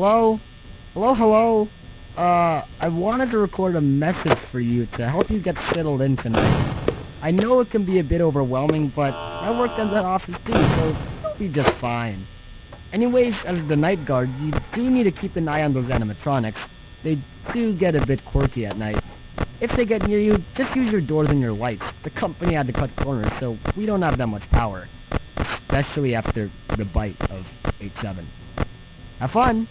Hello? Hello, hello? I wanted to record a message for you to help you get settled in tonight. I know it can be a bit overwhelming, but I work in that office too, so you'll be just fine. Anyways, as the night guard, you do need to keep an eye on those animatronics. They do get a bit quirky at night. If they get near you, just use your doors and your lights. The company had to cut corners, so we don't have that much power. Especially after the bite of 8-7. Have fun!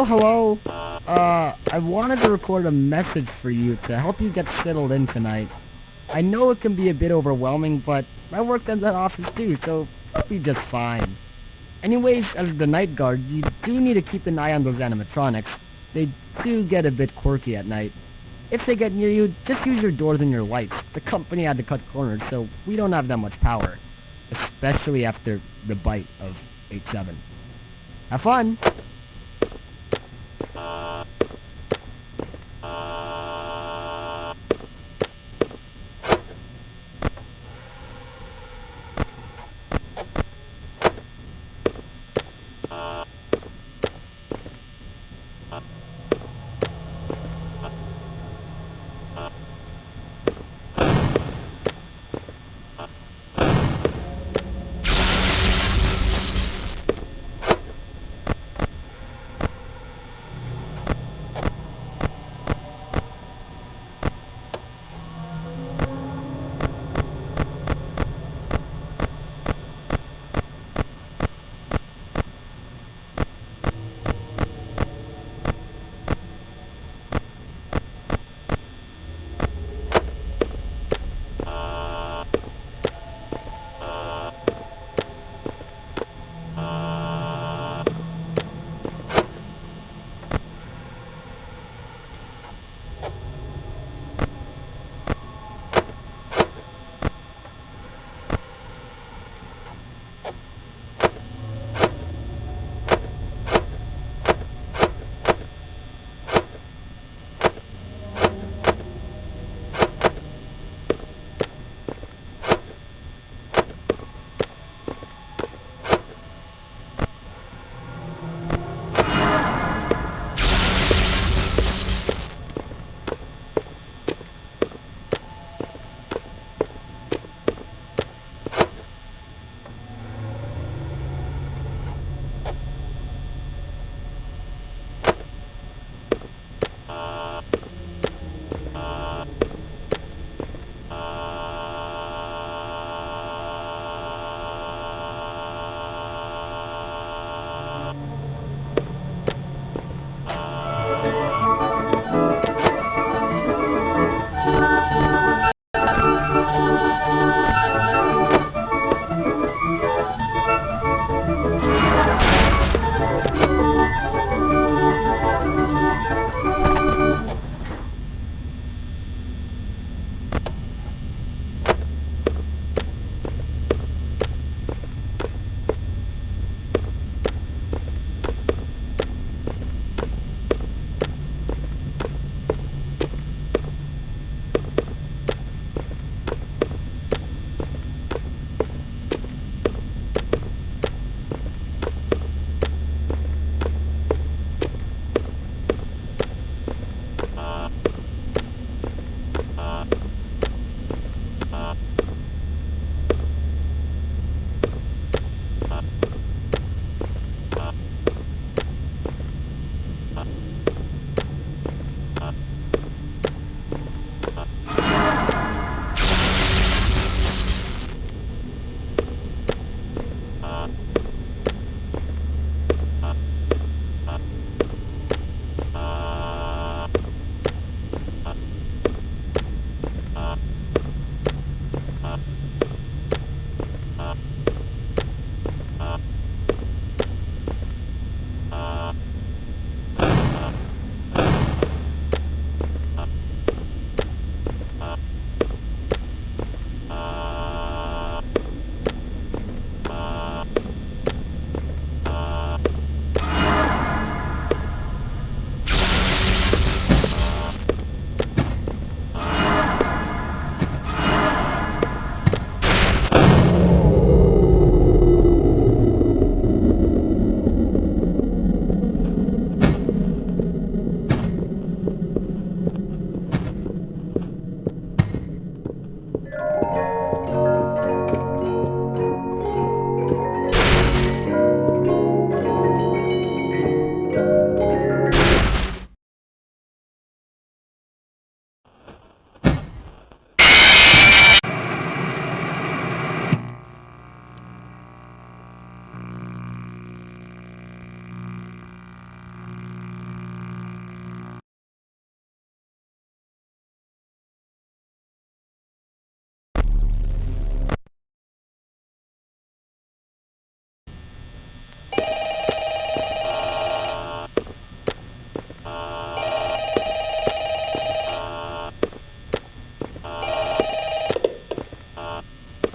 hello. I wanted to record a message for you to help you get settled in tonight. I know it can be a bit overwhelming, but I work in that office too, so you'll be just fine. Anyways, as the night guard, you do need to keep an eye on those animatronics. They do get a bit quirky at night. If they get near you, just use your doors and your lights. The company had to cut corners, so we don't have that much power. Especially after the bite of 8-7. Have fun!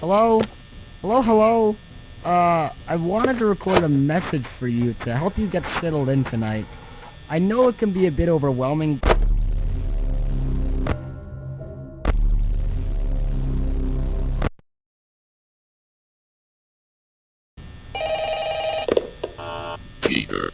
Hello? Hello? I wanted to record a message for you to help you get settled in tonight. I know it can be a bit overwhelming. Peter.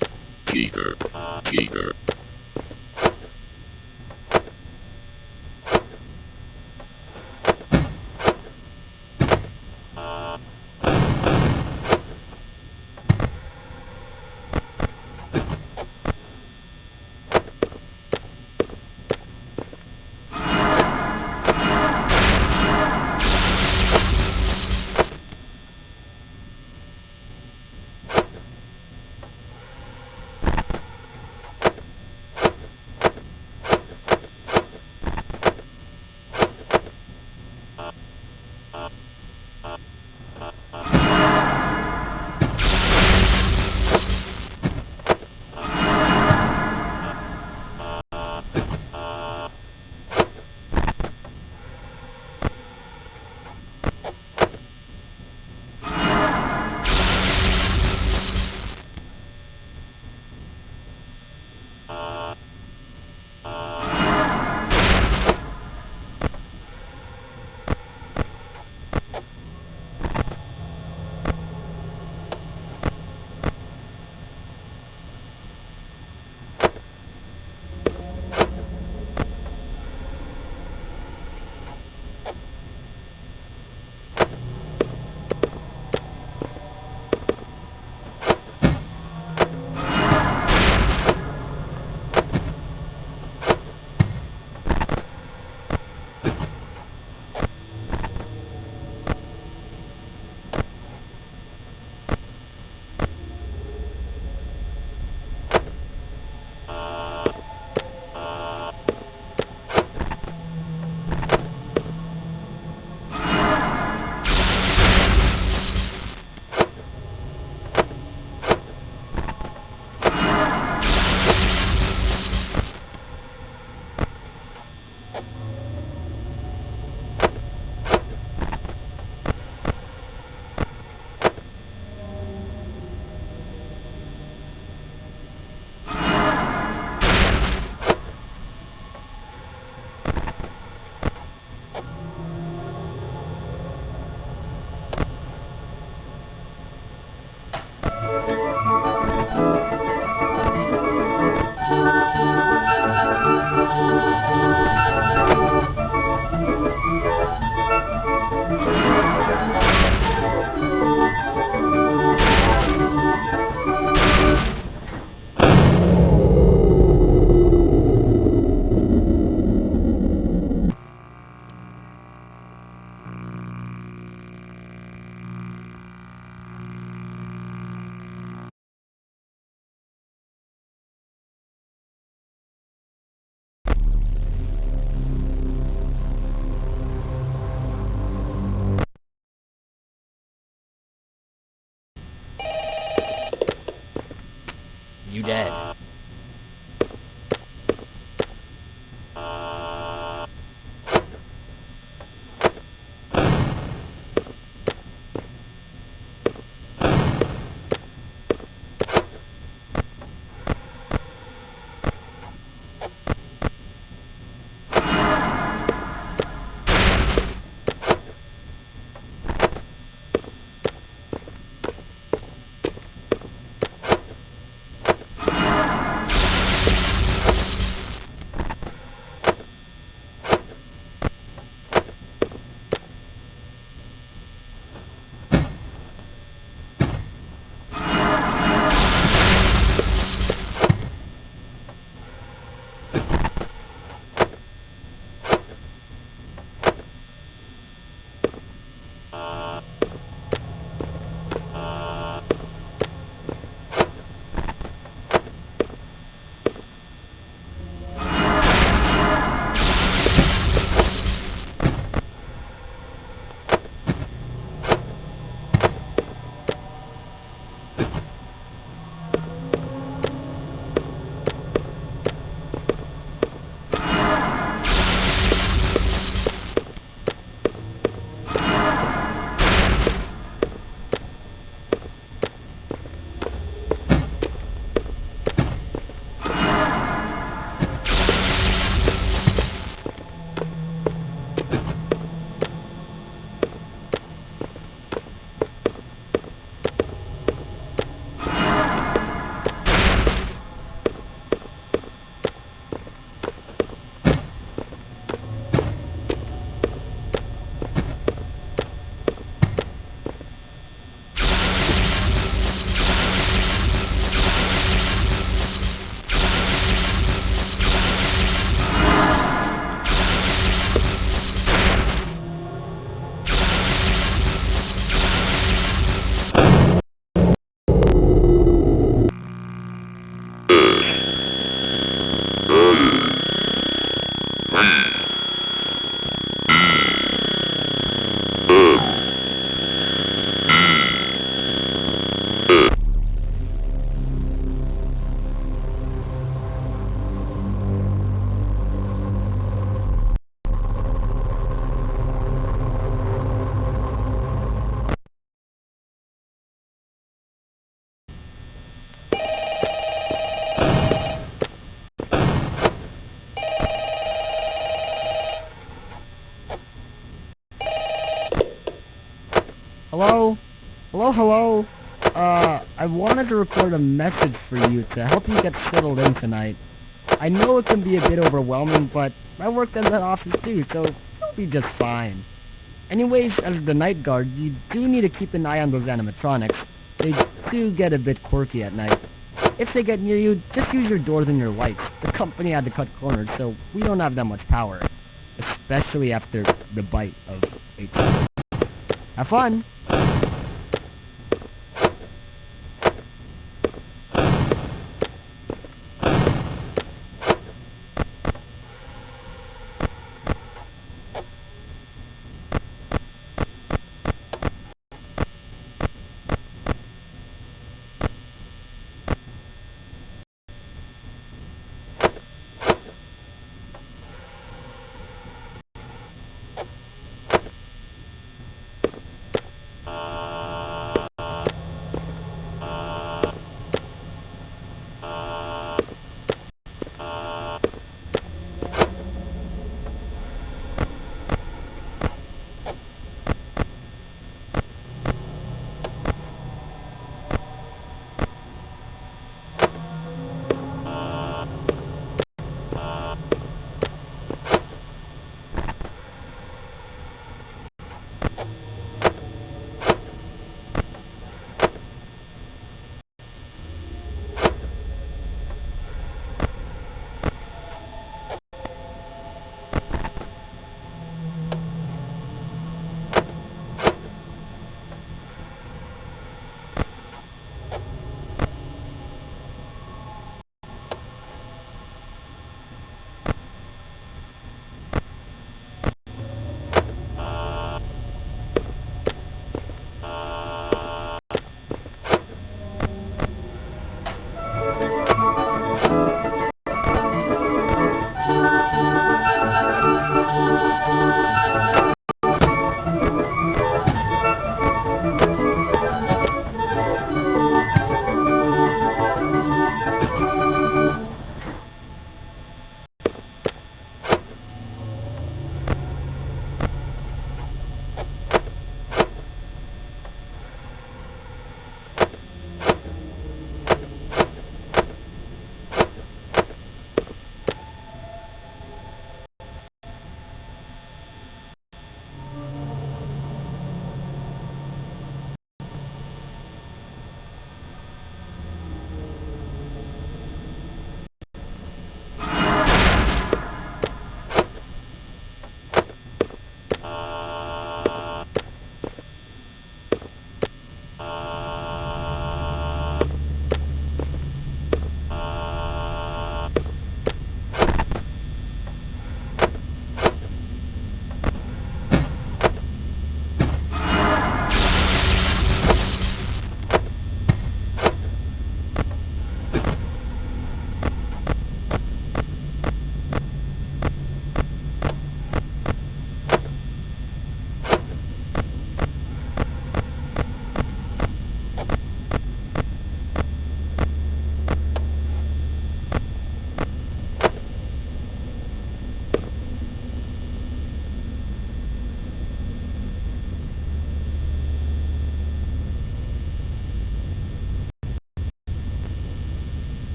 Hello? Hello, hello? I wanted to record a message for you to help you get settled in tonight. I know it can be a bit overwhelming, but I worked in that office too, so you'll be just fine. Anyways, as the night guard, you do need to keep an eye on those animatronics. They do get a bit quirky at night. If they get near you, just use your doors and your lights. The company had to cut corners, so we don't have that much power. Especially after the bite of a tiger. Have fun!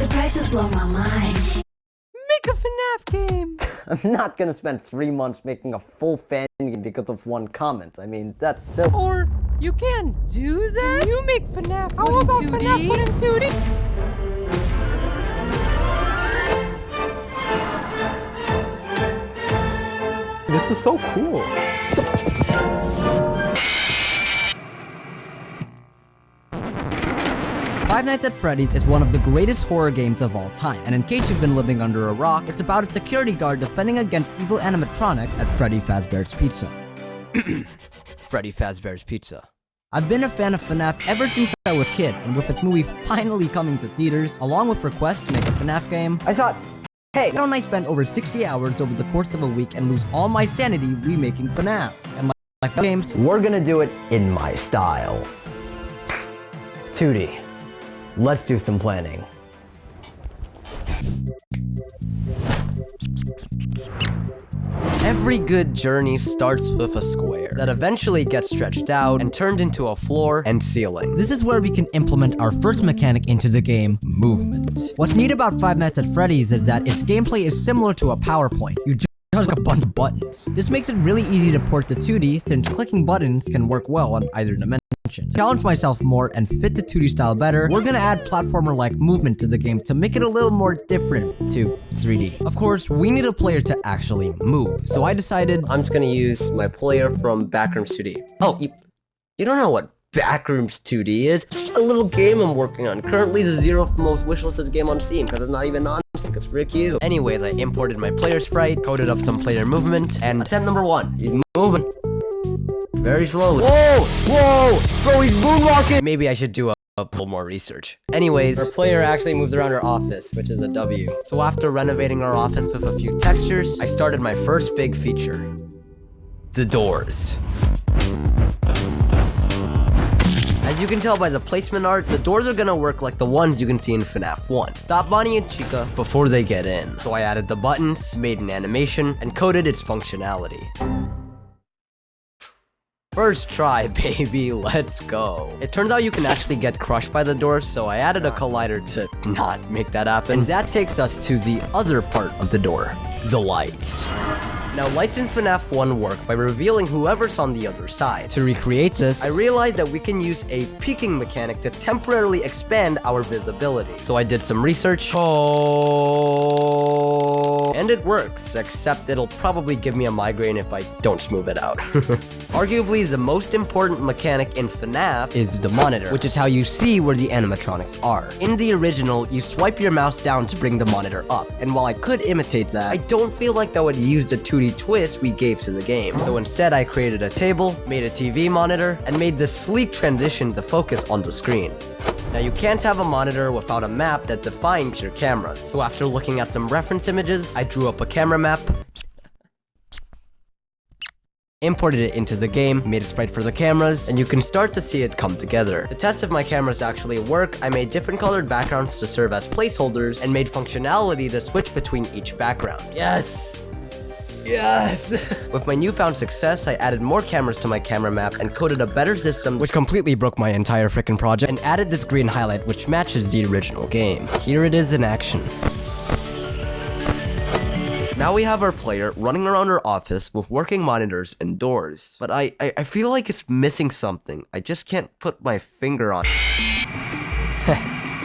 The prices blow my mind. Make a FNAF game! I'm not gonna spend 3 months making a full fan game because of one comment. I mean, that's silly. Or you can do that? You make FNAF 1 and 2D. FNAF 1 and 2D? This is so cool. Five Nights at Freddy's is one of the greatest horror games of all time, and in case you've been living under a rock, it's about a security guard defending against evil animatronics at Freddy Fazbear's Pizza. Freddy Fazbear's Pizza. I've been a fan of FNAF ever since I was a kid, and with its movie finally coming to theaters, along with requests to make a FNAF game, I thought, hey, why don't I spend over 60 hours over the course of a week and lose all my sanity remaking FNAF? And like the games, we're gonna do it in my style. 2D. Let's do some planning. Every good journey starts with a square that eventually gets stretched out and turned into a floor and ceiling. this is where we can implement our first mechanic into the game, movement. What's neat about Five Nights at Freddy's is that its gameplay is similar to a PowerPoint. You just like a bunch of buttons. This makes it really easy to port to 2D since clicking buttons can work well on either dimension. To challenge myself more and fit the 2D style better, we're gonna add platformer-like movement to the game to make it a little more different to 3D. Of course, we need a player to actually move, so I decided I'm just gonna use my player from Backrooms 2D. Oh, you don't know what Backrooms 2D is? It's just a little game I'm working on. Currently the 0th most wishlisted game on Steam, because it's not even on Steam, it's frick you. Anyways, I imported my player sprite, coded up some player movement, and attempt number 1. He's moving. Very slowly. Whoa! Whoa! Bro, he's moonwalking! Maybe I should do a little more research. Anyways, our player actually moved around our office, which is a W. So after renovating our office with a few textures, I started my first big feature. The doors. As you can tell by the placement art, the doors are gonna work like the ones you can see in FNAF 1. Stop Bonnie and Chica before they get in. So I added the buttons, made an animation, and coded its functionality. First try, baby, let's go. It turns out you can actually get crushed by the door, so I added a collider to not make that happen. And that takes us to the other part of the door, the lights. Now, lights in FNAF 1 work by revealing whoever's on the other side. To recreate this, I realized that we can use a peeking mechanic to temporarily expand our visibility. So I did some research. And it works, except it'll probably give me a migraine if I don't smooth it out. Arguably, the most important mechanic in FNAF is the monitor, which is how you see where the animatronics are. In the original, you swipe your mouse down to bring the monitor up, and while I could imitate that, I don't feel like that would use the 2D twist we gave to the game. So instead, I created a table, made a TV monitor, and made this sleek transition to focus on the screen. Now, you can't have a monitor without a map that defines your cameras. So after looking at some reference images, I drew up a camera map, imported it into the game, made a sprite for the cameras, and you can start to see it come together. To test if my cameras actually work, I made different colored backgrounds to serve as placeholders, and made functionality to switch between each background. Yes! Yes! With my newfound success, I added more cameras to my camera map and coded a better system, which completely broke my entire frickin' project, and added this green highlight, which matches the original game. Here it is in action. Now we have our player running around our office with working monitors and doors. But I feel like it's missing something. I just can't put my finger on it.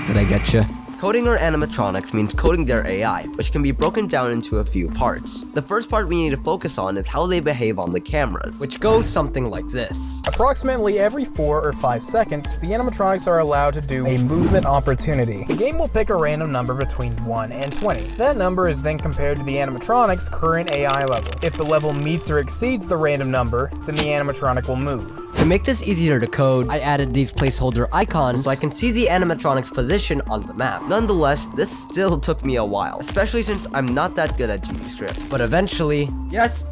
Did I get you? Coding our animatronics means coding their AI, which can be broken down into a few parts. The first part we need to focus on is how they behave on the cameras, which goes something like this. Approximately every 4 or 5 seconds, the animatronics are allowed to do a movement opportunity. The game will pick a random number between 1 and 20. That number is then compared to the animatronic's current AI level. If the level meets or exceeds the random number, then the animatronic will move. To make this easier to code, I added these placeholder icons so I can see the animatronic's position on the map. Nonetheless, this still took me a while, especially since I'm not that good at GVScript. But eventually, yes!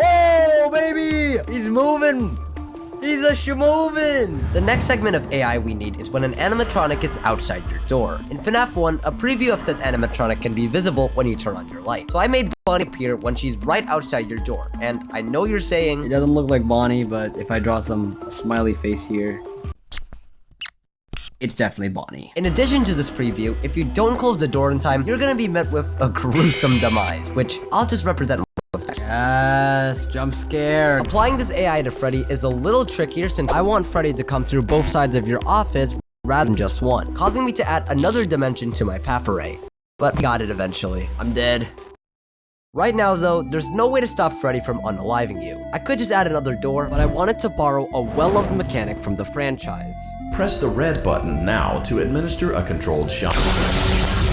Oh, baby! He's moving! He's a sh-moving! The next segment of AI we need is when an animatronic is outside your door. In FNAF 1, a preview of said animatronic can be visible when you turn on your light. So I made Bonnie appear when she's right outside your door. And I know you're saying, it doesn't look like Bonnie, but if I draw some smiley face here. it's definitely Bonnie. In addition to this preview, if you don't close the door in time, you're gonna be met with a gruesome demise, which I'll just represent with text. Yes, jump scare. Applying this AI to Freddy is a little trickier since I want Freddy to come through both sides of your office rather than just one, causing me to add another dimension to my path array. But got it eventually. I'm dead. Right now though, there's no way to stop Freddy from unaliving you. I could just add another door, but I wanted to borrow a well-loved mechanic from the franchise. Press the red button now to administer a controlled shock.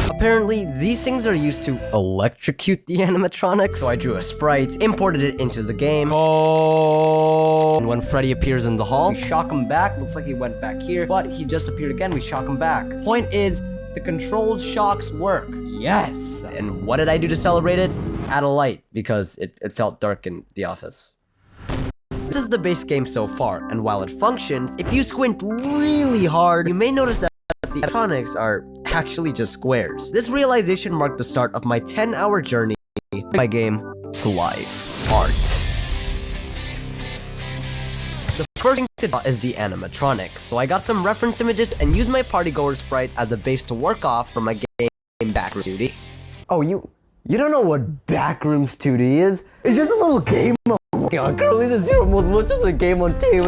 Apparently, these things are used to electrocute the animatronics, so I drew a sprite, imported it into the game. Oh! And when Freddy appears in the hall, we shock him back. Looks like he went back here, but he just appeared again. We shock him back. Point is, the controlled shocks work. Yes! And what did I do to celebrate it? Add a light, because it felt dark in the office. This is the base game so far, and while it functions, if you squint really hard, you may notice that the animatronics are actually just squares. This realization marked the start of my 10-hour journey from my game to life. Art. The first thing to draw is the animatronics, so I got some reference images and used my partygoer sprite as the base to work off for my game Backrooms 2D. Oh, you don't know what Backrooms 2D is? It's just a little game on currently the Zero Most Wishless a game on Steam.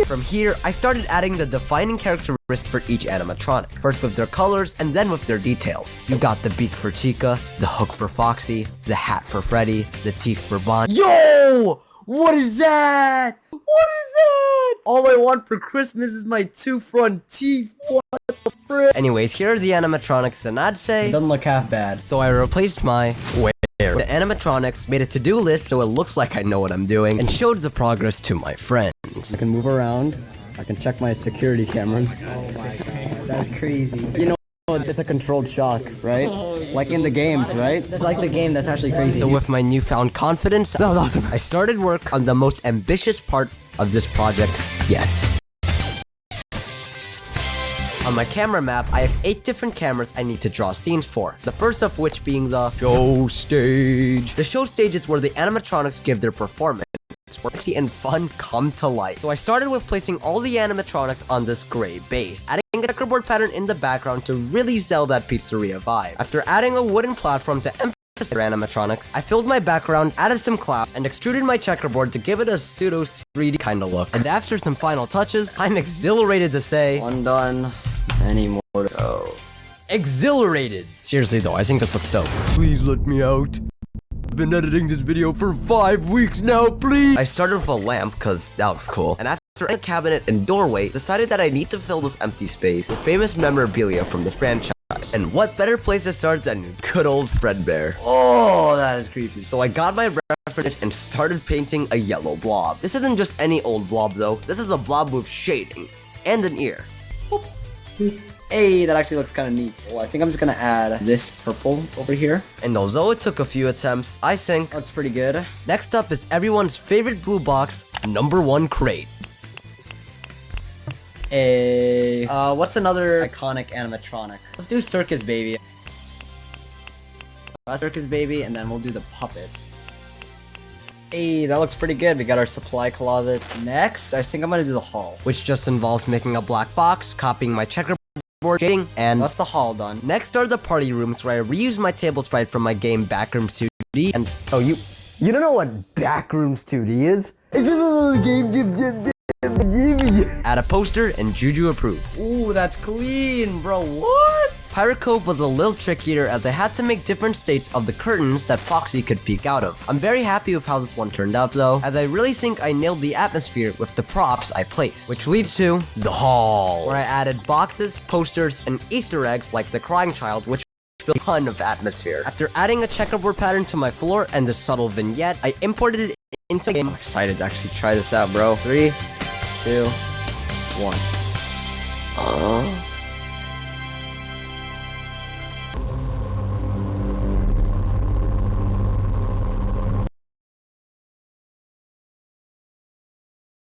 From here, I started adding the defining characteristics for each animatronic. First with their colors, and then with their details. You got the beak for Chica, the hook for Foxy, the hat for Freddy, the teeth for Bonnie. Yo! What is that? What is that? All I want for Christmas is my 2 front teeth. What the frick? Anyways, here are the animatronics, and I'd say doesn't look half bad. So I replaced my square. The animatronics, made a to-do list so it looks like I know what I'm doing, and showed the progress to my friends. I can move around. I can check my security cameras. Oh my god, that's crazy. You know, it's a controlled shock, right? Like in the games, right? That's like the game, that's actually crazy. So with my newfound confidence, I started work on the most ambitious part of this project yet. On my camera map, I have 8 different cameras I need to draw scenes for. The first of which being the show stage. The show stage is where the animatronics give their performance, where sexy and fun come to life. So I started with placing all the animatronics on this gray base, adding a checkerboard pattern in the background to really sell that pizzeria vibe. After adding a wooden platform to emphasize their animatronics, I filled my background, added some clouds, and extruded my checkerboard to give it a pseudo 3D kind of look. And after some final touches, I'm exhilarated to say, undone. Any more to go. Exhilarated! Seriously though, I think this looks dope. Please let me out. I've been editing this video for 5 weeks now, please! I started with a lamp, cause that looks cool. And after a cabinet and doorway, decided that I need to fill this empty space with famous memorabilia from the franchise. And what better place to start than good old Fredbear? Oh, that is creepy. So I got my reference and started painting a yellow blob. This isn't just any old blob though. This is a blob with shading and an ear. Hey, that actually looks kind of neat. Well, I think I'm just gonna add this purple over here. And although it took a few attempts, I think that's pretty good. Next up is everyone's favorite blue box, #1 crate. Hey, what's another iconic animatronic? Let's do Circus Baby. Circus Baby, and then we'll do the puppet. Hey, that looks pretty good. We got our supply closet. Next, I think I'm gonna do the hall, which just involves making a black box, copying my checkerboard, shading, and that's the hall done. Next are the party rooms where I reuse my table sprite from my game Backrooms 2D. And oh, you don't know what Backrooms 2D is? It's just a little game. Add a poster and Juju approves. Ooh, that's clean, bro. What? Pirate Cove was a little trickier as I had to make different states of the curtains that Foxy could peek out of. I'm very happy with how this one turned out though, as I really think I nailed the atmosphere with the props I placed. Which leads to the hall, where I added boxes, posters, and Easter eggs like the crying child, which built a ton of atmosphere. After adding a checkerboard pattern to my floor and the subtle vignette, I imported it into the game. I'm excited to actually try this out, bro. 3, 2, 1.